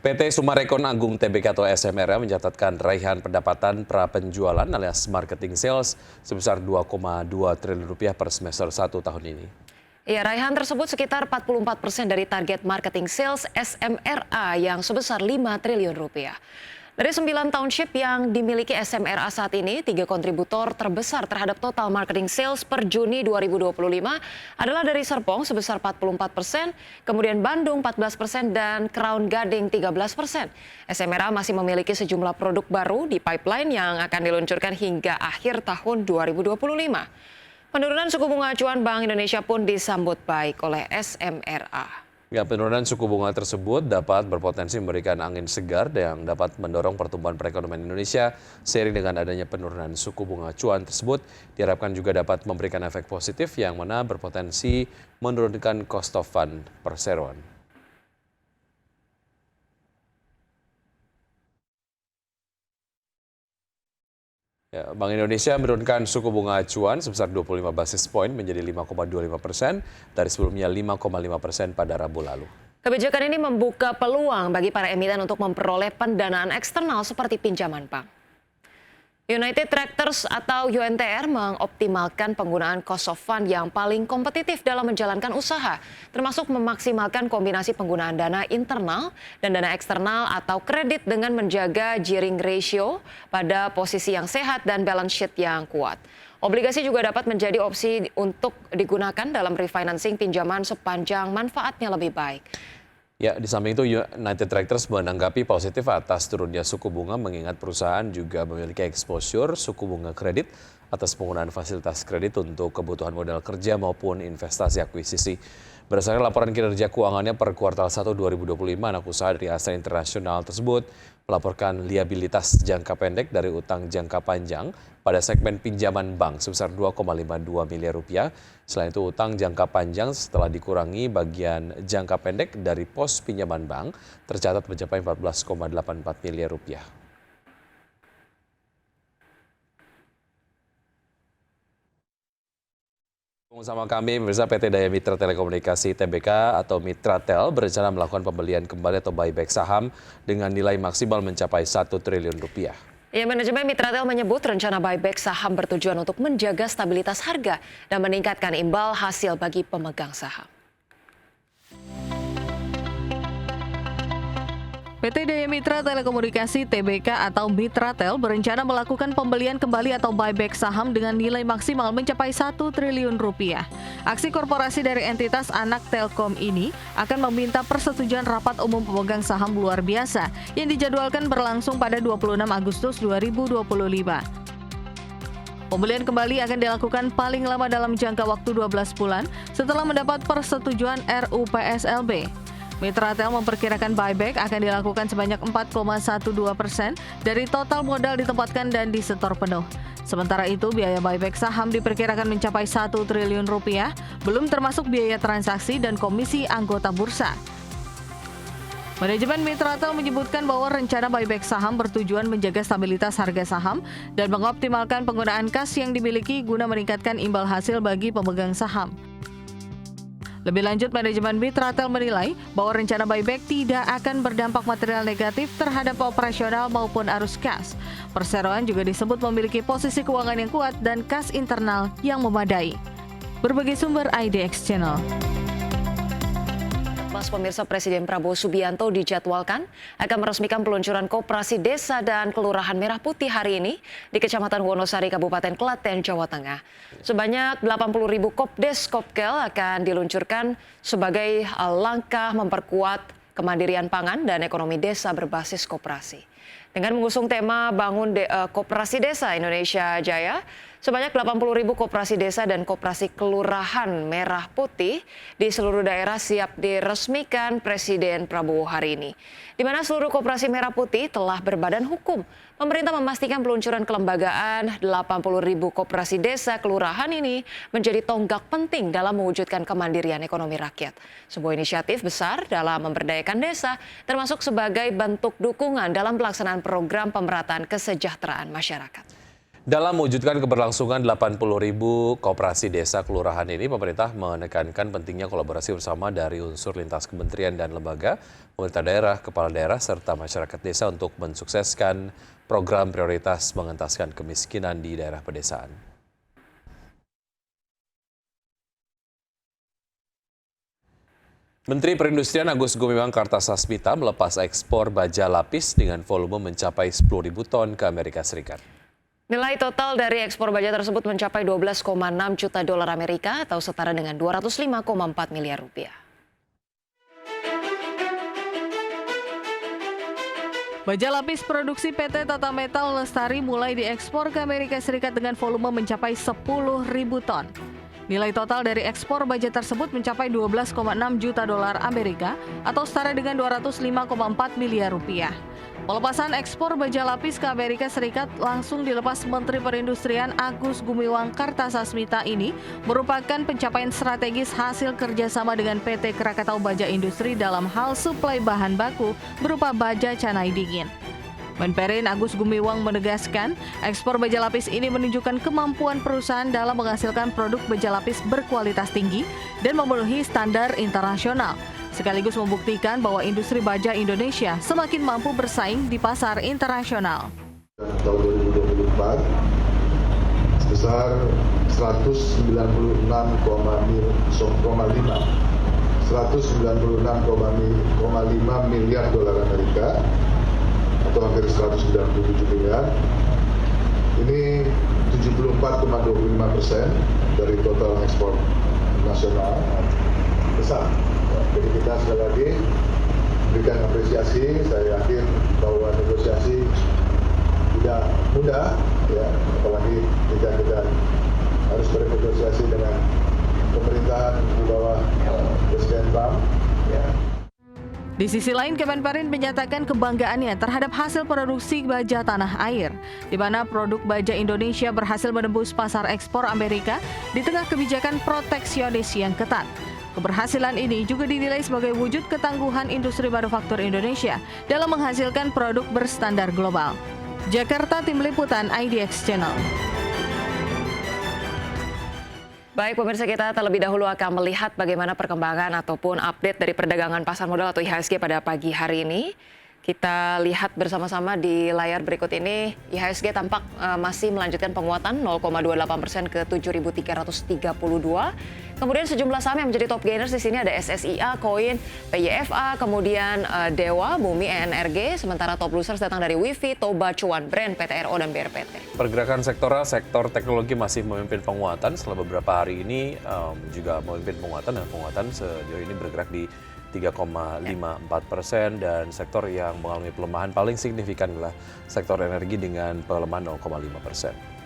PT Sumarekon Agung Tbk atau SMRA mencatatkan raihan pendapatan pra-penjualan alias marketing sales sebesar 2,2 triliun rupiah per semester 1 tahun ini. Ya, raihan tersebut sekitar 44% dari target marketing sales SMRA yang sebesar 5 triliun rupiah. Dari 9 township yang dimiliki SMRA saat ini, 3 kontributor terbesar terhadap total marketing sales per Juni 2025 adalah dari Serpong sebesar 44%, kemudian Bandung 14% dan Crown Gading 13%. SMRA masih memiliki sejumlah produk baru di pipeline yang akan diluncurkan hingga akhir tahun 2025. Penurunan suku bunga acuan Bank Indonesia pun disambut baik oleh SMRA. Ya, penurunan suku bunga tersebut dapat berpotensi memberikan angin segar yang dapat mendorong pertumbuhan perekonomian Indonesia. Seiring dengan adanya penurunan suku bunga acuan tersebut, diharapkan juga dapat memberikan efek positif yang mana berpotensi menurunkan cost of fund perseroan. Ya, Bank Indonesia menurunkan suku bunga acuan sebesar 25 basis poin menjadi 5,25% dari sebelumnya 5,5% pada Rabu lalu. Kebijakan ini membuka peluang bagi para emiten untuk memperoleh pendanaan eksternal seperti pinjaman bank. United Tractors atau UNTR mengoptimalkan penggunaan cost of fund yang paling kompetitif dalam menjalankan usaha, termasuk memaksimalkan kombinasi penggunaan dana internal dan dana eksternal atau kredit dengan menjaga gearing ratio pada posisi yang sehat dan balance sheet yang kuat. Obligasi juga dapat menjadi opsi untuk digunakan dalam refinancing pinjaman sepanjang manfaatnya lebih baik. Ya, di samping itu United Tractors menanggapi positif atas turunnya suku bunga mengingat perusahaan juga memiliki exposure suku bunga kredit atas penggunaan fasilitas kredit untuk kebutuhan modal kerja maupun investasi akuisisi. Berdasarkan laporan kinerja keuangannya per kuartal 1 2025, anak usaha dari Astra Internasional tersebut melaporkan liabilitas jangka pendek dari utang jangka panjang pada segmen pinjaman bank sebesar 2,52 miliar rupiah. Selain itu, utang jangka panjang setelah dikurangi bagian jangka pendek dari pos pinjaman bank tercatat mencapai 14,84 miliar rupiah. Bersama kami, pemirsa, PT Daya Mitra Telekomunikasi Tbk atau Mitratel berencana melakukan pembelian kembali atau buyback saham dengan nilai maksimal mencapai 1 triliun rupiah. Ya, manajemen Mitratel menyebut rencana buyback saham bertujuan untuk menjaga stabilitas harga dan meningkatkan imbal hasil bagi pemegang saham. PT Daya Mitra Telekomunikasi Tbk atau Mitratel berencana melakukan pembelian kembali atau buyback saham dengan nilai maksimal mencapai 1 triliun rupiah. Aksi korporasi dari entitas anak Telkom ini akan meminta persetujuan rapat umum pemegang saham luar biasa yang dijadwalkan berlangsung pada 26 Agustus 2025. Pembelian kembali akan dilakukan paling lama dalam jangka waktu 12 bulan setelah mendapat persetujuan RUPSLB. Mitratel memperkirakan buyback akan dilakukan sebanyak 4,12% dari total modal ditempatkan dan disetor penuh. Sementara itu, biaya buyback saham diperkirakan mencapai 1 triliun rupiah, belum termasuk biaya transaksi dan komisi anggota bursa. Manajemen Mitratel menyebutkan bahwa rencana buyback saham bertujuan menjaga stabilitas harga saham dan mengoptimalkan penggunaan kas yang dimiliki guna meningkatkan imbal hasil bagi pemegang saham. Lebih lanjut, manajemen Mitratel menilai bahwa rencana buyback tidak akan berdampak material negatif terhadap operasional maupun arus kas. Perseroan juga disebut memiliki posisi keuangan yang kuat dan kas internal yang memadai. Berbagai sumber IDX Channel. Pemirsa, Presiden Prabowo Subianto dijadwalkan akan meresmikan peluncuran Koperasi Desa dan Kelurahan Merah Putih hari ini di Kecamatan Wonosari, Kabupaten Klaten, Jawa Tengah. Sebanyak 80.000 Kopdes Kopkel akan diluncurkan sebagai langkah memperkuat kemandirian pangan dan ekonomi desa berbasis koperasi. Dengan mengusung tema Bangun Koperasi Desa Indonesia Jaya, sebanyak 80.000 koperasi desa dan koperasi kelurahan Merah Putih di seluruh daerah siap diresmikan Presiden Prabowo hari ini. Di mana seluruh koperasi Merah Putih telah berbadan hukum. Pemerintah memastikan peluncuran kelembagaan 80.000 koperasi desa kelurahan ini menjadi tonggak penting dalam mewujudkan kemandirian ekonomi rakyat. Sebuah inisiatif besar dalam memberdayakan desa, termasuk sebagai bentuk dukungan dalam pelaksanaan program pemerataan kesejahteraan masyarakat. Dalam mewujudkan keberlangsungan 80.000 koperasi desa kelurahan ini, pemerintah menekankan pentingnya kolaborasi bersama dari unsur lintas kementerian dan lembaga, pemerintah daerah, kepala daerah, serta masyarakat desa untuk mensukseskan program prioritas mengentaskan kemiskinan di daerah pedesaan. Menteri Perindustrian Agus Gumiwang Kartasasmita melepas ekspor baja lapis dengan volume mencapai 10.000 ton ke Amerika Serikat. Nilai total dari ekspor baja tersebut mencapai 12,6 juta dolar Amerika atau setara dengan 205,4 miliar rupiah. Baja lapis produksi PT Tata Metal Lestari mulai diekspor ke Amerika Serikat dengan volume mencapai 10.000 ton. Nilai total dari ekspor baja tersebut mencapai 12,6 juta dolar Amerika atau setara dengan 205,4 miliar rupiah. Pelepasan ekspor baja lapis ke Amerika Serikat langsung dilepas Menteri Perindustrian Agus Gumiwang Kartasasmita ini merupakan pencapaian strategis hasil kerjasama dengan PT Krakatau Baja Industri dalam hal suplai bahan baku berupa baja canai dingin. Menperin Agus Gumiwang menegaskan, ekspor baja lapis ini menunjukkan kemampuan perusahaan dalam menghasilkan produk baja lapis berkualitas tinggi dan memenuhi standar internasional, sekaligus membuktikan bahwa industri baja Indonesia semakin mampu bersaing di pasar internasional. Tahun 2024 sebesar 196,5 miliar dolar Amerika atau hampir 197 miliar. Ini 74,25% dari total ekspor nasional, besar. Jadi kita sekali lagi berikan apresiasi. Saya yakin bahwa negosiasi tidak mudah, ya, apalagi jika kita harus bernegosiasi dengan pemerintahan di bawah Presiden Trump. Ya. Di sisi lain, Kemenperin menyatakan kebanggaannya terhadap hasil produksi baja tanah air, di mana produk baja Indonesia berhasil menembus pasar ekspor Amerika di tengah kebijakan proteksionis yang ketat. Keberhasilan ini juga dinilai sebagai wujud ketangguhan industri manufaktur Indonesia dalam menghasilkan produk berstandar global. Jakarta, Tim Liputan IDX Channel. Baik pemirsa, kita terlebih dahulu akan melihat bagaimana perkembangan ataupun update dari perdagangan pasar modal atau IHSG pada pagi hari ini. Kita lihat bersama-sama di layar berikut ini, IHSG tampak masih melanjutkan penguatan 0,28% ke 7.332. Kemudian sejumlah saham yang menjadi top gainers di sini ada SSIA, Koin, PYFA, kemudian Dewa, Bumi, ENRG, sementara top losers datang dari Wifi, Toba, Cuan, Brand, PTRO, dan BRPT. Pergerakan sektor teknologi masih memimpin penguatan setelah beberapa hari ini juga memimpin penguatan, dan penguatan sejauh ini bergerak di 3,54% dan sektor yang mengalami pelemahan paling signifikan adalah sektor energi dengan pelemahan 0,5%.